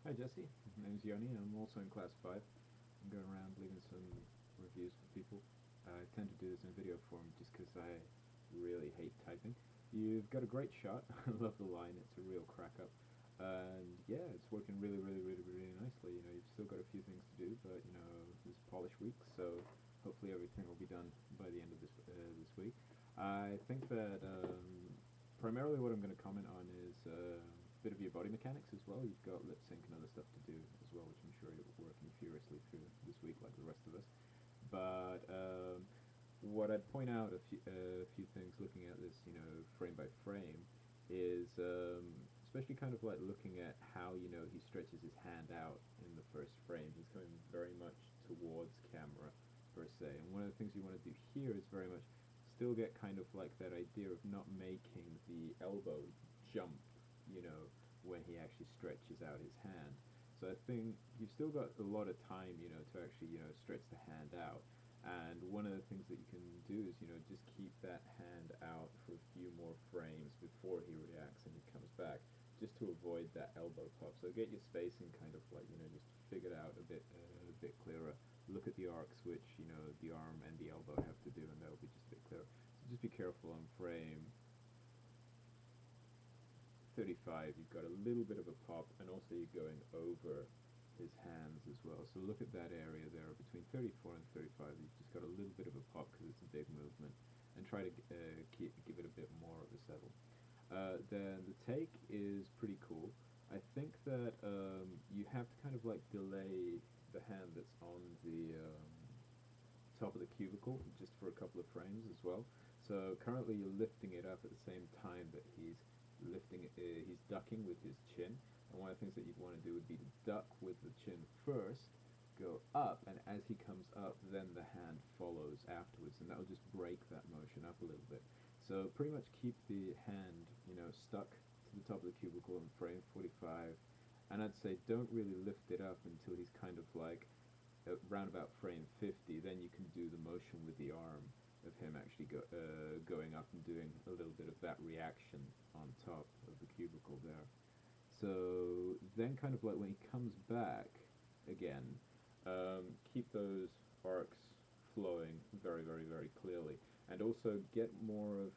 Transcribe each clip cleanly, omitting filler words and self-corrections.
Hi Jesse, my name's Yoni and I'm also in class 5. I'm going around leaving some reviews for people. I tend to do this in video form just because I really hate typing. You've got a great shot, I love the line, it's a real crack up. And yeah, it's working really nicely. You know, you've still got a few things to do, but you know, this is polish week, so hopefully everything will be done by the end of this week. I think that primarily what I'm going to comment on is a bit of your body mechanics as well. You've got lip sync and other stuff to do as well, which I'm sure you're working furiously through this week, like the rest of us. But what I'd point out a few things looking at this, you know, frame by frame, is especially kind of like looking at how he stretches his hand out in the first frame. He's coming very much towards camera per se, and one of the things you want to do here is very much still get kind of like that idea of not making the elbow jump, you know, when he actually stretches out his hand. So I think you've still got a lot of time, you know, to actually, stretch the hand out. And one of the things that you can do is, just keep that hand out for a few more frames before he reacts and he comes back, just to avoid that elbow pop. So get your spacing kind of like, just figured out a bit clearer. Look at the arcs which, the arm and the elbow have to do, and that'll be just a bit clearer. So just be careful on frame 35, you've got a little bit of a pop, and also you're going over his hands as well. So look at that area there between 34 and 35. You've just got a little bit of a pop because it's a big movement, and try to give it a bit more of a settle. The take is pretty cool. I think that you have to kind of like delay the hand that's on the top of the cubicle just for a couple of frames as well. So currently you're lifting it up at the same time that he's ducking with his chin. And one of the things that you'd want to do would be to duck with the chin first, go up, and as he comes up, then the hand follows afterwards, and that will just break that motion up a little bit. So pretty much keep the hand, stuck to the top of the cubicle in frame 45, and I'd say don't really lift it up until he's kind of like around about frame 50. Then you can do the motion with the arm of him actually going up and doing a little bit of that reaction on top of the cubicle there. So then kind of like when he comes back again, keep those arcs flowing very clearly, and also get more of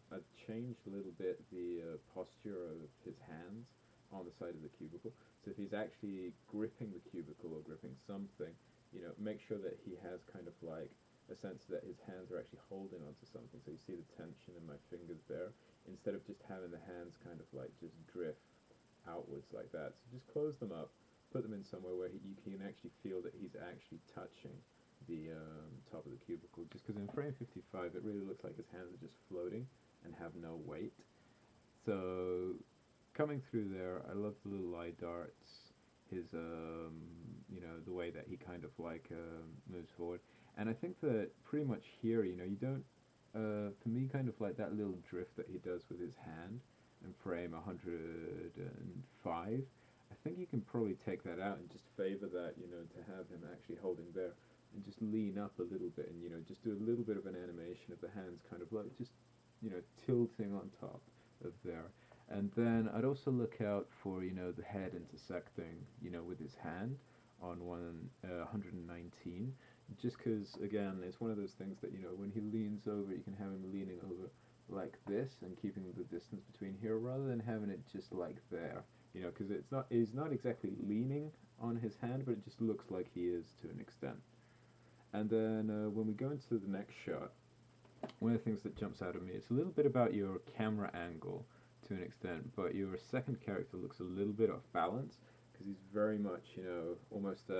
I've changed a little bit the posture of his hands on the side of the cubicle. So if he's actually gripping the cubicle or gripping something, make sure that he has kind of like a sense that his hands are actually holding onto something. So you see the tension in my fingers there, instead of just having the hands kind of like just drift outwards like that. So just close them up, put them in somewhere where you can actually feel that he's actually touching the top of the cubicle. Just because in frame 55 it really looks like his hands are just floating and have no weight. So coming through there, I love the little eye darts, his the way that he kind of like moves forward, and I think that pretty much here, you don't, for me, kind of like that little drift that he does with his hand in frame 105. I think you can probably take that out and just favor that, to have him actually holding there, and just lean up a little bit, and just do a little bit of an animation of the hands, kind of like just tilting on top of there. And then I'd also look out for, the head intersecting, with his hand on 119. Just because, again, it's one of those things that, when he leans over, you can have him leaning over like this and keeping the distance between here rather than having it just like there. Because he's not exactly leaning on his hand, but it just looks like he is to an extent. And then when we go into the next shot, one of the things that jumps out at me is a little bit about your camera angle to an extent, but your second character looks a little bit off balance because he's very much, almost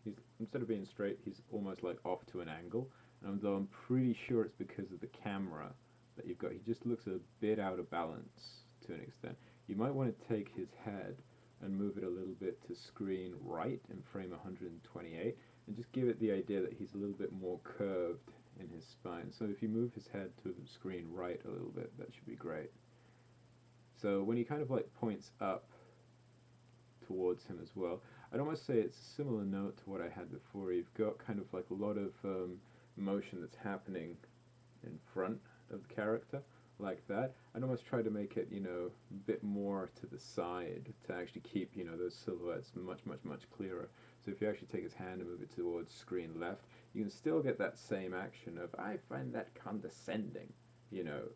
he's, instead of being straight, he's almost like off to an angle. And though I'm pretty sure it's because of the camera that you've got, he just looks a bit out of balance to an extent. You might want to take his head and move it a little bit to screen right in frame 128, and just give it the idea that he's a little bit more curved in his spine. So if you move his head to the screen right a little bit, that should be great. So when he kind of like points up towards him as well, I'd almost say it's a similar note to what I had before. You've got kind of like a lot of motion that's happening in front of the character, like that, and almost try to make it, a bit more to the side to actually keep, those silhouettes much, much, much clearer. So if you actually take his hand and move it towards screen left, you can still get that same action of, I find that condescending, you know,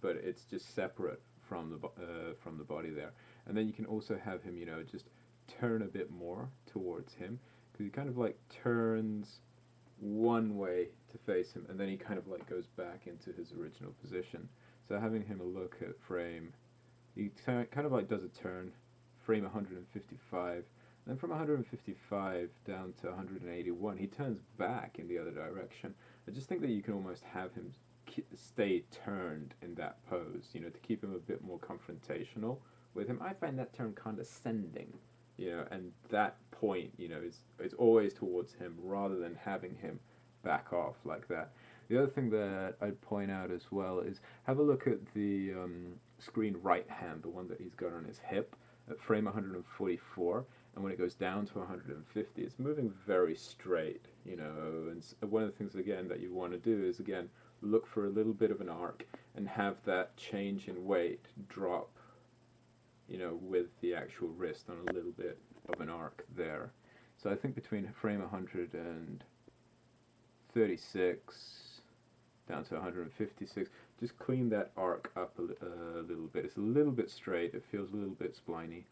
but it's just separate from the body there. And then you can also have him, just turn a bit more towards him, because he kind of like turns one way to face him, and then he kind of like goes back into his original position. So having him a look at frame, he kind of like does a turn, frame 155, and then from 155 down to 181, he turns back in the other direction. I just think that you can almost have him stay turned in that pose, to keep him a bit more confrontational with him. I find that term condescending, and that point, is always towards him rather than having him back off like that. The other thing that I'd point out as well is have a look at the screen right hand, the one that he's got on his hip, at frame 144, and when it goes down to 150, it's moving very straight, and one of the things, again, that you want to do is, again, look for a little bit of an arc and have that change in weight drop, with the actual wrist on a little bit of an arc there. So I think between frame 136 down to 156, just clean that arc up a little bit. It's a little bit straight, it feels a little bit spliney.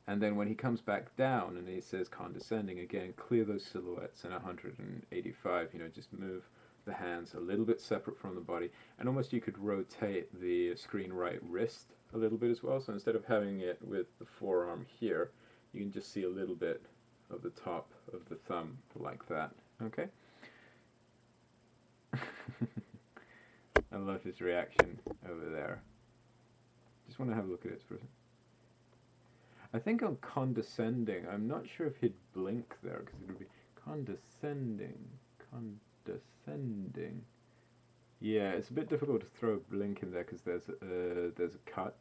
And then when he comes back down and he says condescending, again, clear those silhouettes in 185, just move the hands a little bit separate from the body, and almost you could rotate the screen right wrist a little bit as well. So instead of having it with the forearm here, you can just see a little bit of the top of the thumb like that. Okay? I love his reaction over there. Just want to have a look at it for a second. I think on condescending, I'm not sure if he'd blink there, because it would be condescending. Yeah, it's a bit difficult to throw a blink in there because there's a cut.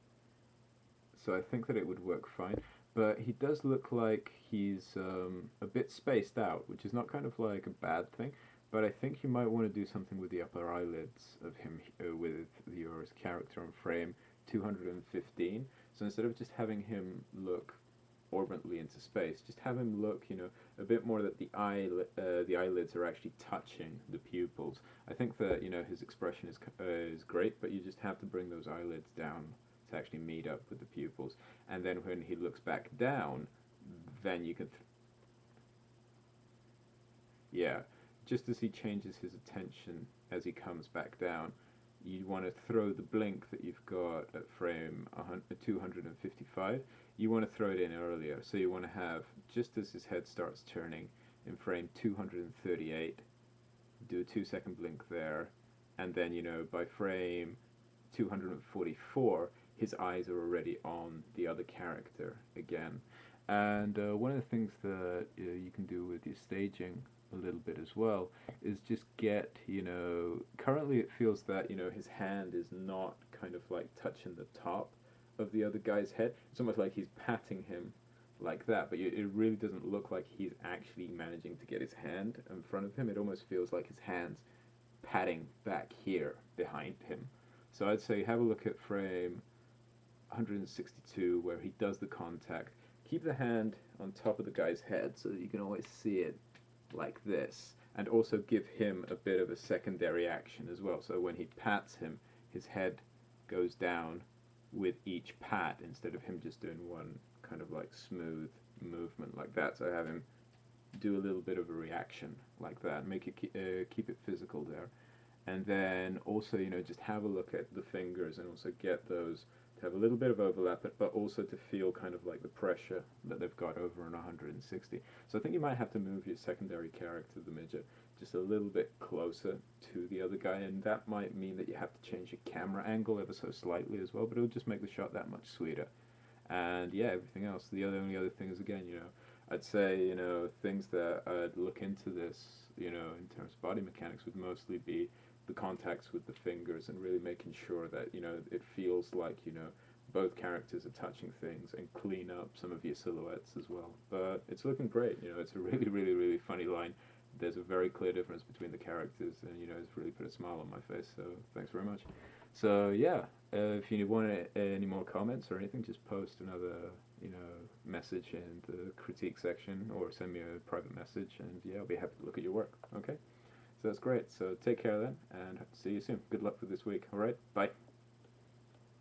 So I think that it would work fine. But he does look like he's a bit spaced out, which is not kind of like a bad thing. But I think you might want to do something with the upper eyelids of him with your character on frame 215. So instead of just having him look orbitally into space, just have him look, a bit more that the eyelids are actually touching the pupils. I think that, his expression is great, but you just have to bring those eyelids down to actually meet up with the pupils. And then when he looks back down, then you can, yeah, just as he changes his attention as he comes back down, you want to throw the blink that you've got at frame 255, you want to throw it in earlier. So you want to have, just as his head starts turning in frame 238, do a 2-second blink there, and then, by frame 244, his eyes are already on the other character again. And one of the things that you can do with your staging a little bit as well is just get, currently it feels that, his hand is not kind of like touching the top of the other guy's head. It's almost like he's patting him like that, but it really doesn't look like he's actually managing to get his hand in front of him. It almost feels like his hand's patting back here behind him. So I'd say have a look at frame 162 where he does the contact. Keep the hand on top of the guy's head so that you can always see it like this, and also give him a bit of a secondary action as well. So when he pats him, his head goes down with each pat instead of him just doing one kind of like smooth movement like that. So have him do a little bit of a reaction like that, make it keep it physical there. And then also, just have a look at the fingers and also get those to have a little bit of overlap, but also to feel kind of like the pressure that they've got over on 160. So I think you might have to move your secondary character, the midget, just a little bit closer to the other guy, and that might mean that you have to change your camera angle ever so slightly as well, but it'll just make the shot that much sweeter. And yeah, everything else. The only other thing is, again, I'd say, things that I'd look into this, in terms of body mechanics would mostly be the contacts with the fingers and really making sure that, it feels like, both characters are touching things, and clean up some of your silhouettes as well. But it's looking great, it's a really, really, really funny line. there's a very clear difference between the characters, and it's really put a smile on my face. So thanks very much. So yeah, if you want any more comments or anything, just post another message in the critique section, or send me a private message, and yeah, I'll be happy to look at your work. Okay, so that's great. So take care then, and see you soon. Good luck for this week. All right, bye.